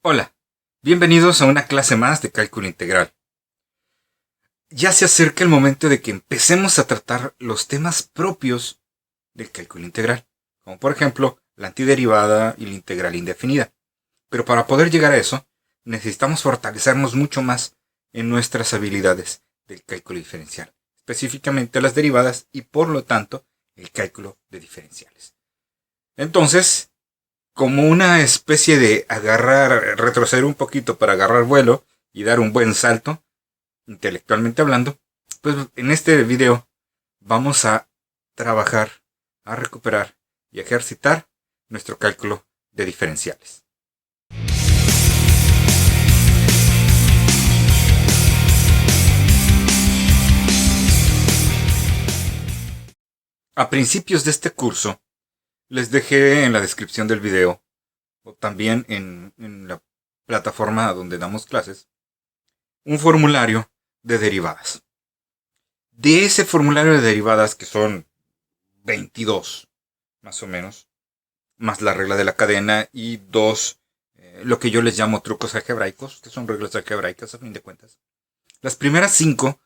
Hola, bienvenidos a una clase más de cálculo integral. Ya se acerca el momento de que empecemos a tratar los temas propios del cálculo integral, como por ejemplo la antiderivada y la integral indefinida. Pero para poder llegar a eso, necesitamos fortalecernos mucho más en nuestras habilidades del cálculo diferencial, específicamente las derivadas y por lo tanto el cálculo de diferenciales. Entonces, como una especie de retroceder un poquito para agarrar vuelo y dar un buen salto, intelectualmente hablando, pues en este video vamos a trabajar, a recuperar y a ejercitar nuestro cálculo de diferenciales. A principios de este curso, les dejé en la descripción del video, o también en la plataforma donde damos clases, un formulario de derivadas. De ese formulario de derivadas, que son 22, más o menos, más la regla de la cadena y dos, lo que yo les llamo trucos algebraicos, que son reglas algebraicas a fin de cuentas. Las primeras 5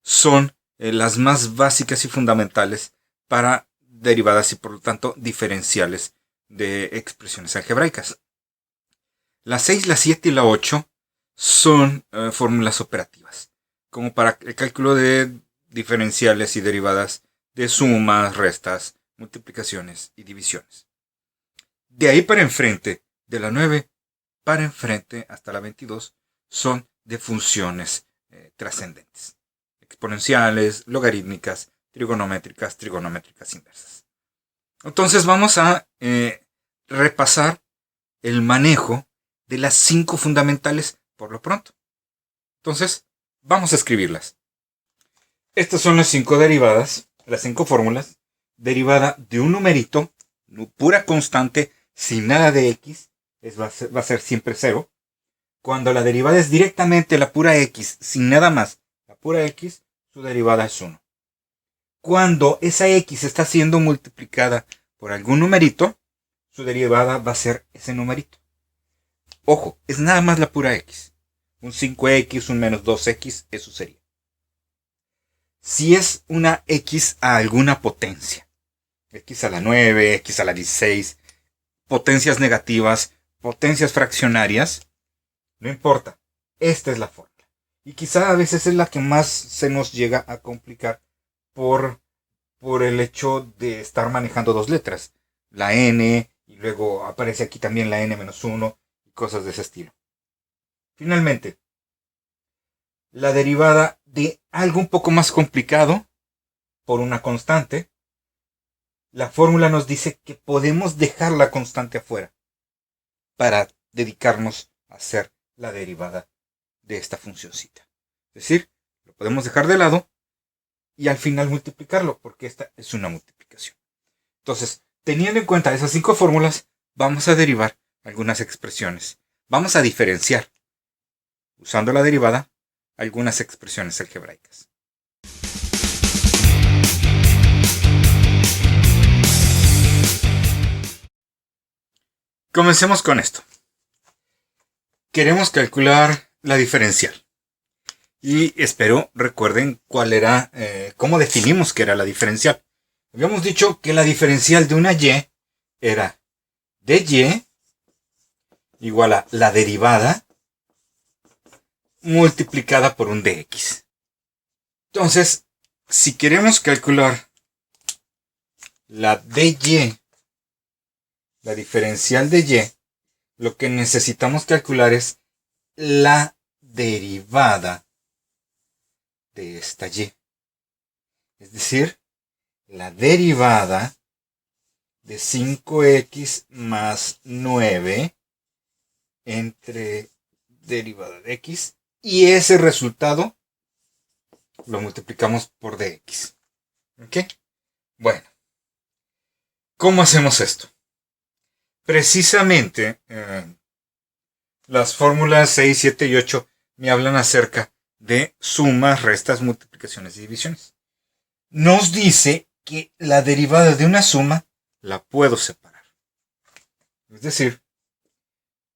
son las más básicas y fundamentales para derivadas y por lo tanto diferenciales de expresiones algebraicas. Las 6, la 7 y la 8 son fórmulas operativas, como para el cálculo de diferenciales y derivadas de sumas, restas, multiplicaciones y divisiones. De ahí para enfrente, de la 9 para enfrente hasta la 22, son de funciones trascendentes, exponenciales, logarítmicas, trigonométricas inversas. Entonces vamos a repasar el manejo de las 5 fundamentales por lo pronto. Entonces, vamos a escribirlas. Estas son las 5 derivadas, las 5 fórmulas. Derivada de un numerito, pura constante, sin nada de x, va a ser siempre 0. Cuando la derivada es directamente la pura x, sin nada más, la pura x, su derivada es 1. Cuando esa x está siendo multiplicada por algún numerito, su derivada va a ser ese numerito. Ojo, es nada más la pura x. Un 5x, un menos 2x, eso sería. Si es una x a alguna potencia, x a la 9, x a la 16, potencias negativas, potencias fraccionarias, no importa, esta es la fórmula. Y quizá a veces es la que más se nos llega a complicar por el hecho de estar manejando dos letras, la n, y luego aparece aquí también la n-1, y cosas de ese estilo. Finalmente, la derivada de algo un poco más complicado, por una constante, la fórmula nos dice que podemos dejar la constante afuera para dedicarnos a hacer la derivada de esta funcioncita. Es decir, lo podemos dejar de lado y al final multiplicarlo, porque esta es una multiplicación. Entonces, teniendo en cuenta esas 5 fórmulas, vamos a derivar algunas expresiones. Vamos a diferenciar, usando la derivada, algunas expresiones algebraicas. Comencemos con esto. Queremos calcular la diferencial. Y espero recuerden cuál era, cómo definimos que era la diferencial. Habíamos dicho que la diferencial de una y era dy igual a la derivada multiplicada por un dx. Entonces, si queremos calcular la dy, la diferencial de y, lo que necesitamos calcular es la derivada de esta y. Es decir, la derivada de 5x más 9 entre derivada de x, y ese resultado lo multiplicamos por dx. ¿Ok? Bueno, ¿cómo hacemos esto? Precisamente, las fórmulas 6, 7 y 8 me hablan acerca de sumas, restas, multiplicaciones y divisiones. Nos dice que la derivada de una suma la puedo separar. Es decir,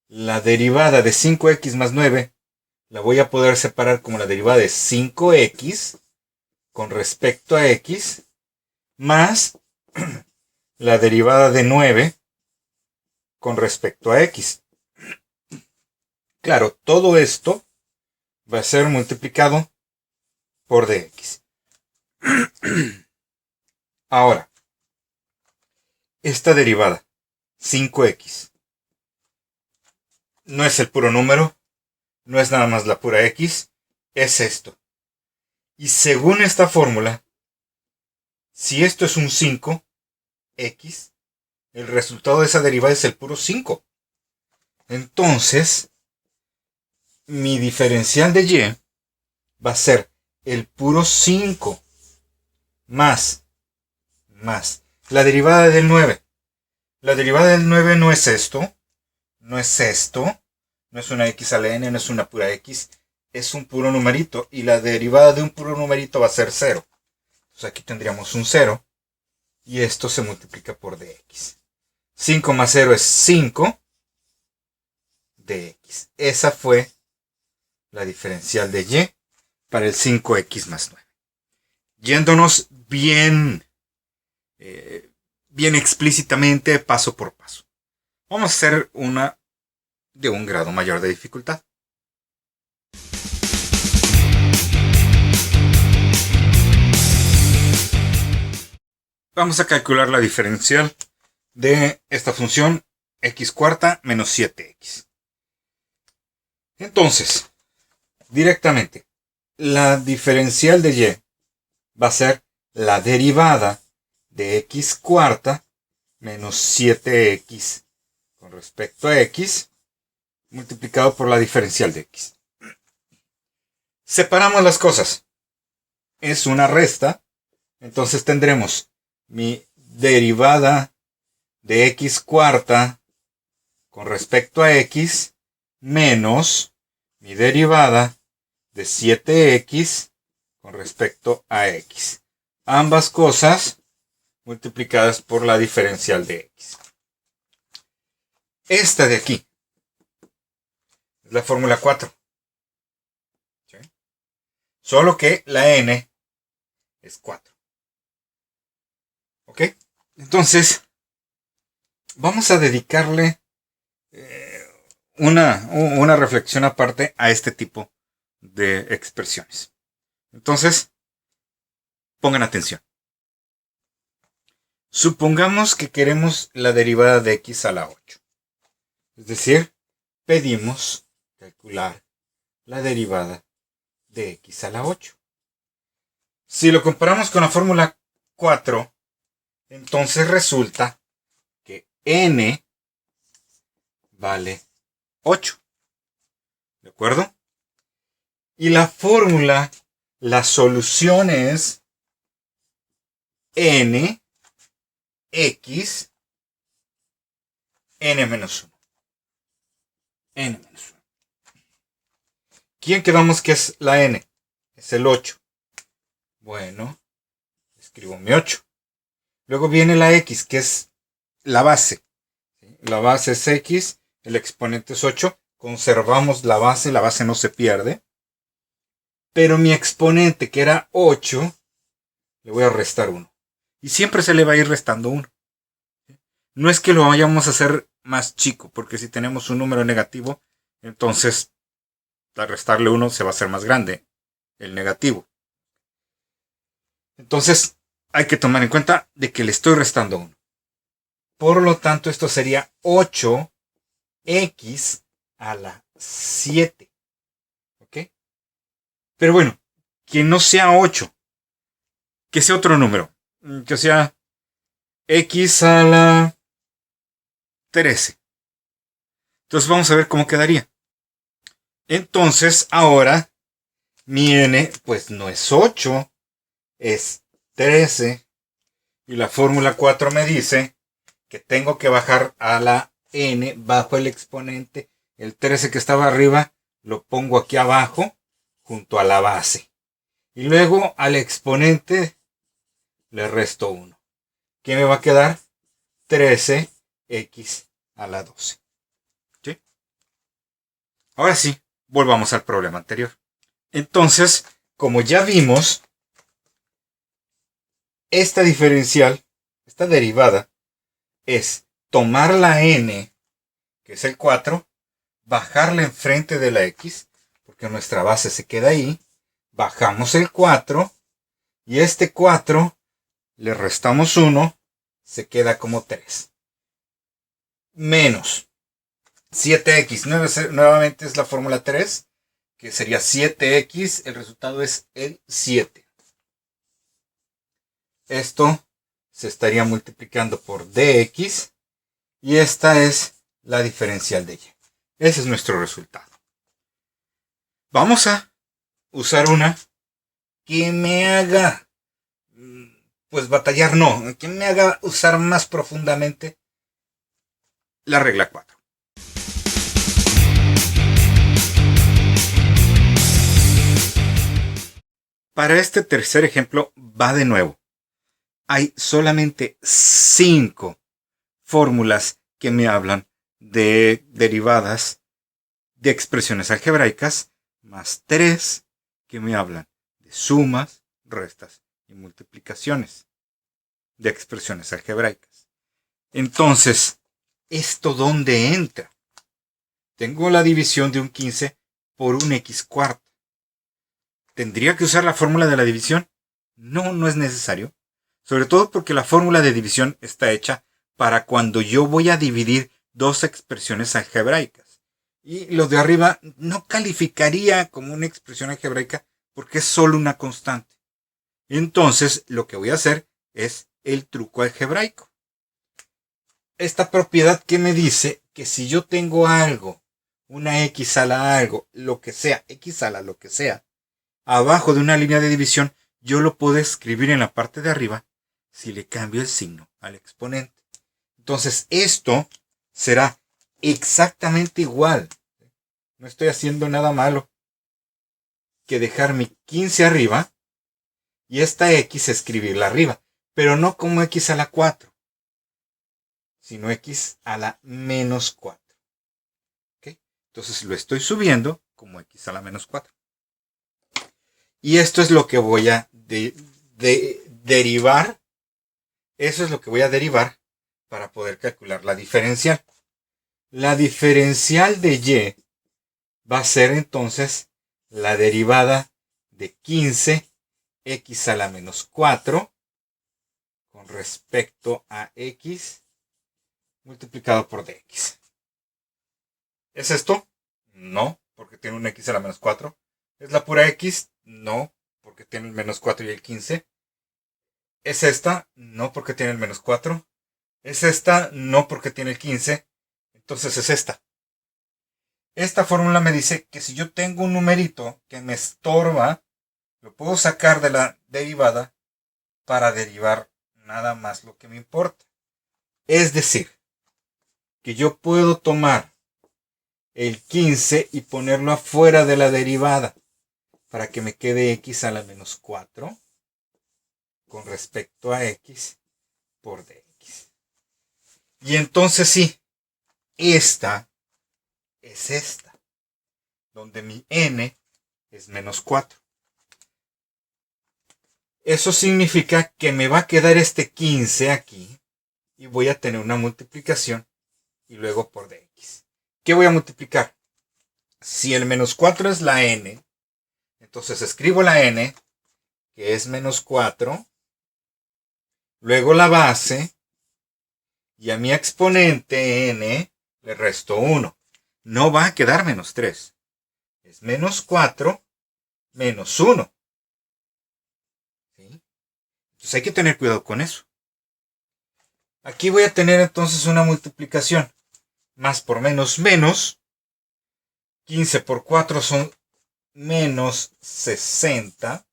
la derivada de 5x más 9 la voy a poder separar como la derivada de 5x con respecto a x más la derivada de 9 con respecto a x. Claro, todo esto va a ser multiplicado por dx. Ahora, esta derivada, 5x, no es el puro número, no es nada más la pura x, es esto. Y según esta fórmula, si esto es un 5x, el resultado de esa derivada es el puro 5. Entonces, mi diferencial de y va a ser el puro 5 más la derivada del 9. La derivada del 9 no es esto, no es esto, no es una x a la n, no es una pura x, es un puro numerito, y la derivada de un puro numerito va a ser 0. Entonces aquí tendríamos un 0, y esto se multiplica por dx. 5 más 0 es 5 dx. Esa fue la diferencial de y para el 5x más 9. Yéndonos bien explícitamente, paso por paso. Vamos a hacer una de un grado mayor de dificultad. Vamos a calcular la diferencial de esta función x cuarta menos 7x. Entonces, directamente, la diferencial de y va a ser la derivada de x cuarta menos 7x con respecto a x multiplicado por la diferencial de x. Separamos las cosas. Es una resta, entonces tendremos mi derivada de x cuarta con respecto a x menos mi derivada de 7x con respecto a x. Ambas cosas multiplicadas por la diferencial de x. Esta de aquí es la fórmula 4. ¿Sí? Solo que la n es 4. ¿Ok? Entonces, vamos a dedicarle una reflexión aparte a este tipo de expresiones. Entonces, pongan atención. Supongamos que queremos la derivada de x a la 8. Es decir, pedimos calcular la derivada de x a la 8. Si lo comparamos con la fórmula 4, entonces resulta que n vale 8. ¿De acuerdo? Y la fórmula, la solución es n x n menos 1. N menos 1. ¿Quién quedamos que es la n? Es el 8. Bueno, escribo mi 8. Luego viene la x, que es la base. La base es x, el exponente es 8. Conservamos la base no se pierde. Pero mi exponente, que era 8, le voy a restar 1. Y siempre se le va a ir restando 1. No es que lo vayamos a hacer más chico, porque si tenemos un número negativo, entonces al restarle 1 se va a hacer más grande el negativo. Entonces hay que tomar en cuenta de que le estoy restando 1. Por lo tanto, esto sería 8x a la 7. ¿Ok? Pero bueno, que no sea 8. Que sea otro número. Que sea x a la 13. Entonces vamos a ver cómo quedaría. Entonces ahora mi n pues no es 8, es 13. Y la fórmula 4 me dice que tengo que bajar a la n bajo el exponente. El 13 que estaba arriba lo pongo aquí abajo junto a la base. Y luego al exponente le resto 1. ¿Qué me va a quedar? 13x a la 12. ¿Sí? Ahora sí, volvamos al problema anterior. Entonces, como ya vimos, esta diferencial, esta derivada, es tomar la n, que es el 4, bajarla enfrente de la x, porque nuestra base se queda ahí, bajamos el 4, y este 4 le restamos 1, se queda como 3. Menos 7x, nuevamente es la fórmula 3, que sería 7x, el resultado es el 7. Esto se estaría multiplicando por dx, y esta es la diferencial de y. Ese es nuestro resultado. Vamos a usar una que me haga, pues batallar no, que me haga usar más profundamente la regla 4. Para este tercer ejemplo va de nuevo. Hay solamente 5 fórmulas que me hablan de derivadas de expresiones algebraicas, más 3 que me hablan de sumas, restas y multiplicaciones de expresiones algebraicas. Entonces, ¿esto dónde entra? Tengo la división de un 15 por un x cuarta. ¿Tendría que usar la fórmula de la división? No, no es necesario. Sobre todo porque la fórmula de división está hecha para cuando yo voy a dividir dos expresiones algebraicas. Y lo de arriba no calificaría como una expresión algebraica porque es solo una constante. Entonces, lo que voy a hacer es el truco algebraico. Esta propiedad que me dice que si yo tengo algo, una x a la algo, lo que sea, x a la lo que sea, abajo de una línea de división, yo lo puedo escribir en la parte de arriba si le cambio el signo al exponente. Entonces, esto será exactamente igual. No estoy haciendo nada malo que dejar mi 15 arriba y esta x escribirla arriba, pero no como x a la 4, sino x a la menos 4. ¿Okay? Entonces lo estoy subiendo como x a la menos 4. Y esto es lo que voy a derivar. Eso es lo que voy a derivar para poder calcular la diferencial. La diferencial de y va a ser entonces la derivada de 15x a la menos 4 con respecto a x multiplicado por dx. ¿Es esto? No, porque tiene un x a la menos 4. ¿Es la pura x? No, porque tiene el menos 4 y el 15. ¿Es esta? No, porque tiene el menos 4. ¿Es esta? No, porque tiene el 15. Entonces es esta. Esta fórmula me dice que si yo tengo un numerito que me estorba, lo puedo sacar de la derivada para derivar nada más lo que me importa. Es decir, que yo puedo tomar el 15 y ponerlo afuera de la derivada para que me quede x a la menos 4 con respecto a x por dx. Y entonces sí, esta es esta, donde mi n es menos 4. Eso significa que me va a quedar este 15 aquí y voy a tener una multiplicación y luego por dx. ¿Qué voy a multiplicar? Si el menos 4 es la n, entonces escribo la n, que es menos 4, luego la base, y a mi exponente n le resto 1. No va a quedar menos 3. Es menos 4 menos 1. ¿Sí? Entonces hay que tener cuidado con eso. Aquí voy a tener entonces una multiplicación. Más por menos menos. 15 por 4 son menos 60.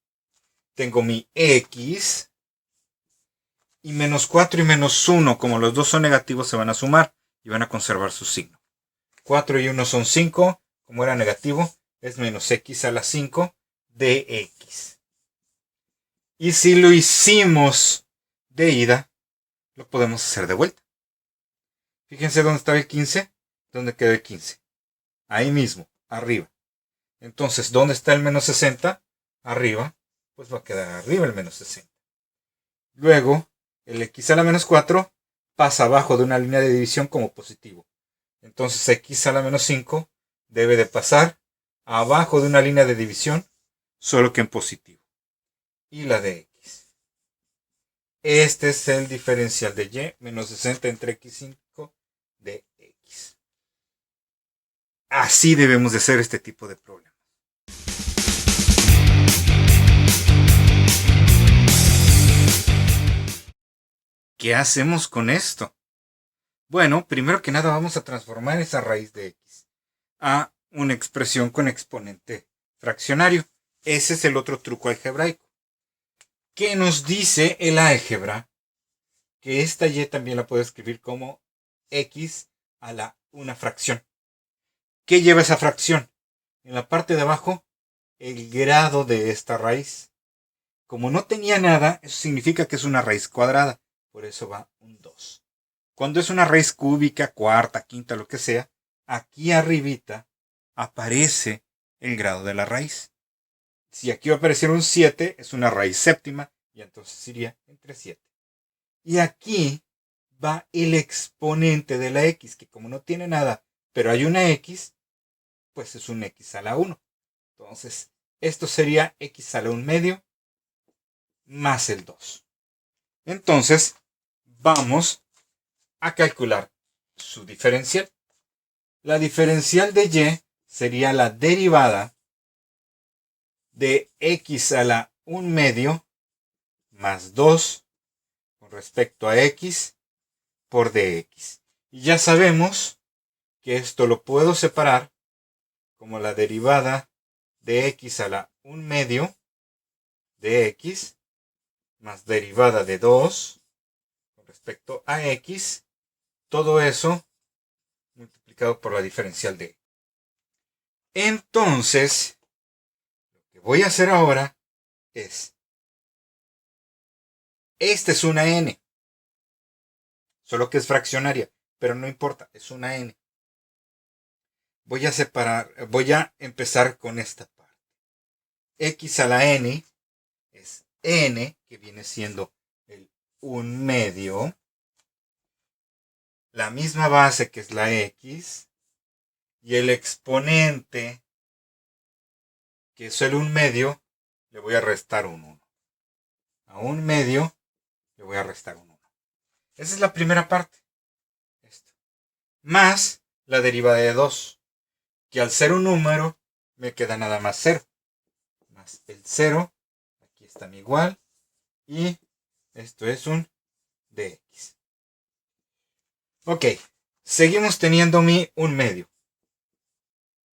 Tengo mi x. Y menos 4 y menos 1, como los dos son negativos, se van a sumar y van a conservar su signo. 4 y 1 son 5. Como era negativo, es menos x a la 5 dx. Y si lo hicimos de ida, lo podemos hacer de vuelta. Fíjense dónde estaba el 15, dónde quedó el 15. Ahí mismo, arriba. Entonces, ¿dónde está el menos 60? Arriba, pues va a quedar arriba el menos 60. Luego, el x a la menos 4 pasa abajo de una línea de división como positivo. Entonces, x a la menos 5 debe de pasar abajo de una línea de división, solo que en positivo. Y la de x. Este es el diferencial de y menos 60 entre x5 de x. Así debemos de hacer este tipo de problemas. ¿Qué hacemos con esto? Bueno, primero que nada vamos a transformar esa raíz de x a una expresión con exponente fraccionario. Ese es el otro truco algebraico. ¿Qué nos dice el álgebra? Que esta y también la puedo escribir como x a la una fracción. ¿Qué lleva esa fracción? En la parte de abajo, el grado de esta raíz. Como no tenía nada, eso significa que es una raíz cuadrada. Por eso va un 2. Cuando es una raíz cúbica, cuarta, quinta, lo que sea, aquí arribita aparece el grado de la raíz. Si aquí va a aparecer un 7, es una raíz séptima, y entonces iría entre 7. Y aquí va el exponente de la x, que como no tiene nada, pero hay una x, pues es un x a la 1. Entonces, esto sería x a la 1 medio más el 2. Entonces, vamos a calcular su diferencial. La diferencial de y sería la derivada de x a la 1 medio más 2 con respecto a x por dx. Y ya sabemos que esto lo puedo separar como la derivada de x a la 1 medio de x más derivada de 2 con respecto a x, todo eso multiplicado por la diferencial de. Entonces, lo que voy a hacer ahora es, esta es una n, solo que es fraccionaria, pero no importa, es una n. Voy a empezar con esta parte. X a la n es n, que viene siendo el 1 medio, la misma base que es la x, y el exponente, que es el 1 medio, le voy a restar un 1. A 1 medio le voy a restar un 1. Esa es la primera parte. Esto. Más la derivada de 2, que al ser un número me queda nada más 0. Más el 0, aquí está mi igual, y esto es un dx. Ok, seguimos teniendo mi 1 medio.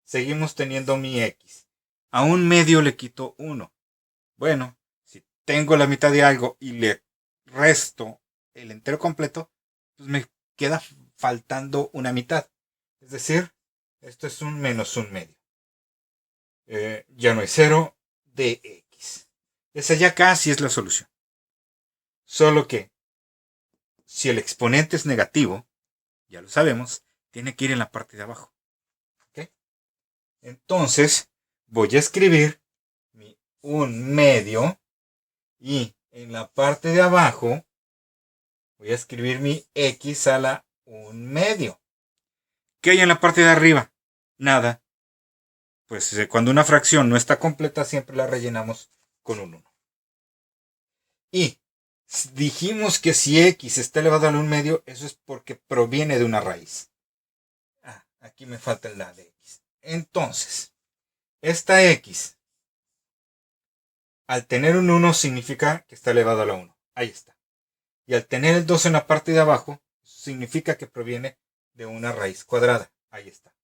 Seguimos teniendo mi x. A 1 medio le quito 1. Bueno, si tengo la mitad de algo y le resto el entero completo, pues me queda faltando una mitad. Es decir, esto es un menos 1 medio. Ya no hay 0, dx. Esa ya casi es la solución. Solo que, si el exponente es negativo, ya lo sabemos, tiene que ir en la parte de abajo. ¿Okay? Entonces, voy a escribir mi 1 medio y en la parte de abajo voy a escribir mi x a la 1 medio. ¿Qué hay en la parte de arriba? Nada. Pues cuando una fracción no está completa, siempre la rellenamos con un 1. Y dijimos que si x está elevado al 1 medio, eso es porque proviene de una raíz. Aquí me falta el la de x. Entonces, esta x, al tener un 1, significa que está elevado a la 1. Ahí está. Y al tener el 2 en la parte de abajo, significa que proviene de una raíz cuadrada. Ahí está.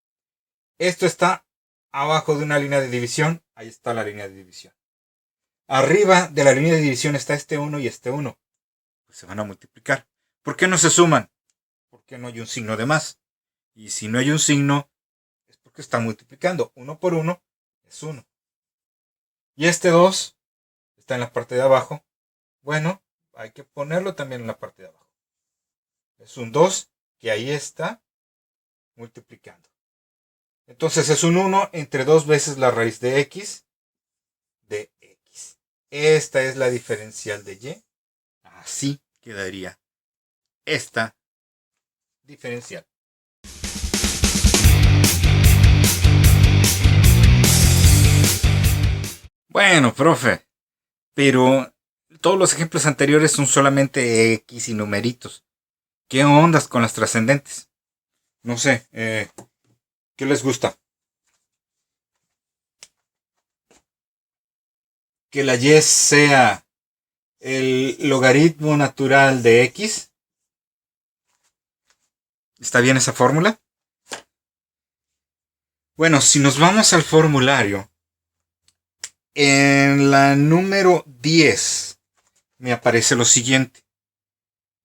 Esto está abajo de una línea de división. Ahí está la línea de división. Arriba de la línea de división está este 1 y este 1. Pues se van a multiplicar. ¿Por qué no se suman? Porque no hay un signo de más. Y si no hay un signo, es porque está multiplicando. 1 por 1 es 1. Y este 2 está en la parte de abajo. Bueno, hay que ponerlo también en la parte de abajo. Es un 2 que ahí está multiplicando. Entonces es un 1 entre 2 veces la raíz de x. Esta es la diferencial de y. Así quedaría esta diferencial. Bueno, profe, pero todos los ejemplos anteriores son solamente x y numeritos. ¿Qué ondas con las trascendentes? No sé, ¿qué les gusta? Que la y sea el logaritmo natural de x. ¿Está bien esa fórmula? Bueno, si nos vamos al formulario, en la número 10 me aparece lo siguiente,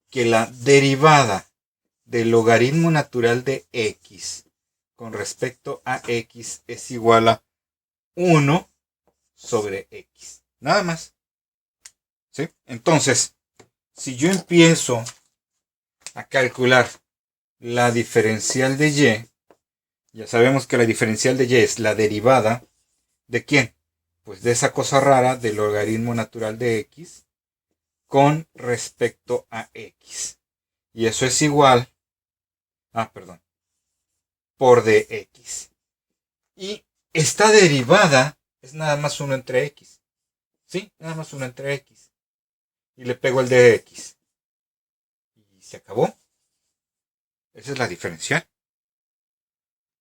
que la derivada del logaritmo natural de x con respecto a x es igual a 1 sobre x. Nada más. ¿Sí? Entonces, si yo empiezo a calcular la diferencial de y, ya sabemos que la diferencial de y es la derivada ¿de quién? Pues de esa cosa rara del logaritmo natural de x con respecto a x. Y eso es igual, por dx. Y esta derivada es nada más 1 entre x. ¿Sí? Nada más 1 entre x. Y le pego el dx. Y se acabó. Esa es la diferencial.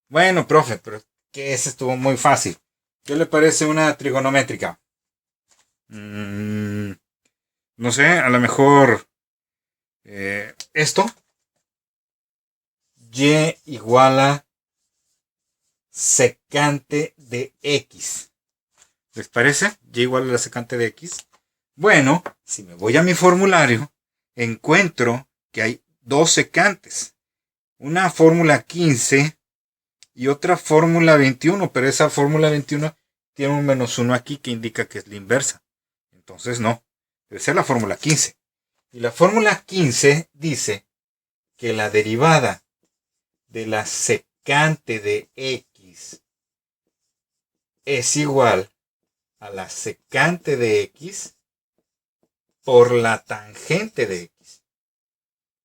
Bueno, profe, pero que ese estuvo muy fácil. ¿Qué le parece una trigonométrica? No sé, a lo mejor esto. Y igual a secante de x. ¿Les parece? Y igual a la secante de x. Bueno, si me voy a mi formulario, encuentro que hay dos secantes. Una fórmula 15 y otra fórmula 21, pero esa fórmula 21 tiene un menos 1 aquí que indica que es la inversa. Entonces no, debe ser la fórmula 15. Y la fórmula 15 dice que la derivada de la secante de x es igual a la secante de x por la tangente de x.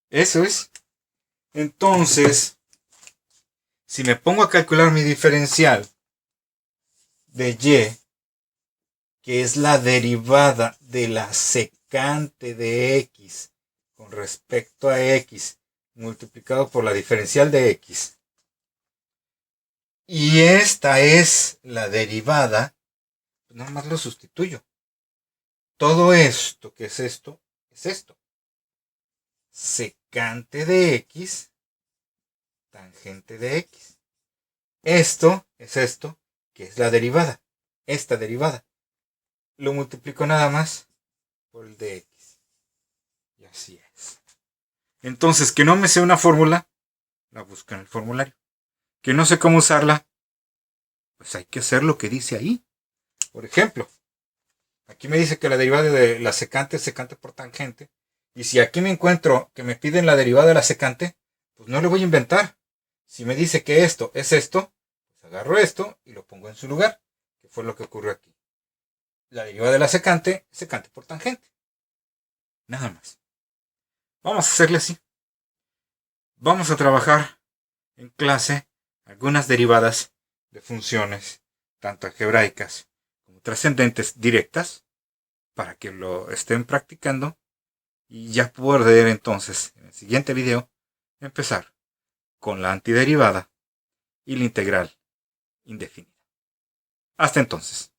Eso es. Entonces, si me pongo a calcular mi diferencial de y, que es la derivada de la secante de x con respecto a x multiplicado por la diferencial de x, y esta es la derivada, pues nada más lo sustituyo. Todo esto, ¿qué es esto? Es esto. Secante de x, tangente de x. Esto es esto, que es la derivada. Esta derivada. Lo multiplico nada más por el de x. Y así es. Entonces, que no me sé una fórmula, la busco en el formulario. Que no sé cómo usarla, pues hay que hacer lo que dice ahí. Por ejemplo, aquí me dice que la derivada de la secante es secante por tangente. Y si aquí me encuentro que me piden la derivada de la secante, pues no le voy a inventar. Si me dice que esto es esto, pues agarro esto y lo pongo en su lugar, que fue lo que ocurrió aquí. La derivada de la secante es secante por tangente. Nada más. Vamos a hacerle así. Vamos a trabajar en clase algunas derivadas de funciones, tanto algebraicas como trascendentes directas, para que lo estén practicando y ya poder entonces, en el siguiente video, empezar con la antiderivada y la integral indefinida. Hasta entonces.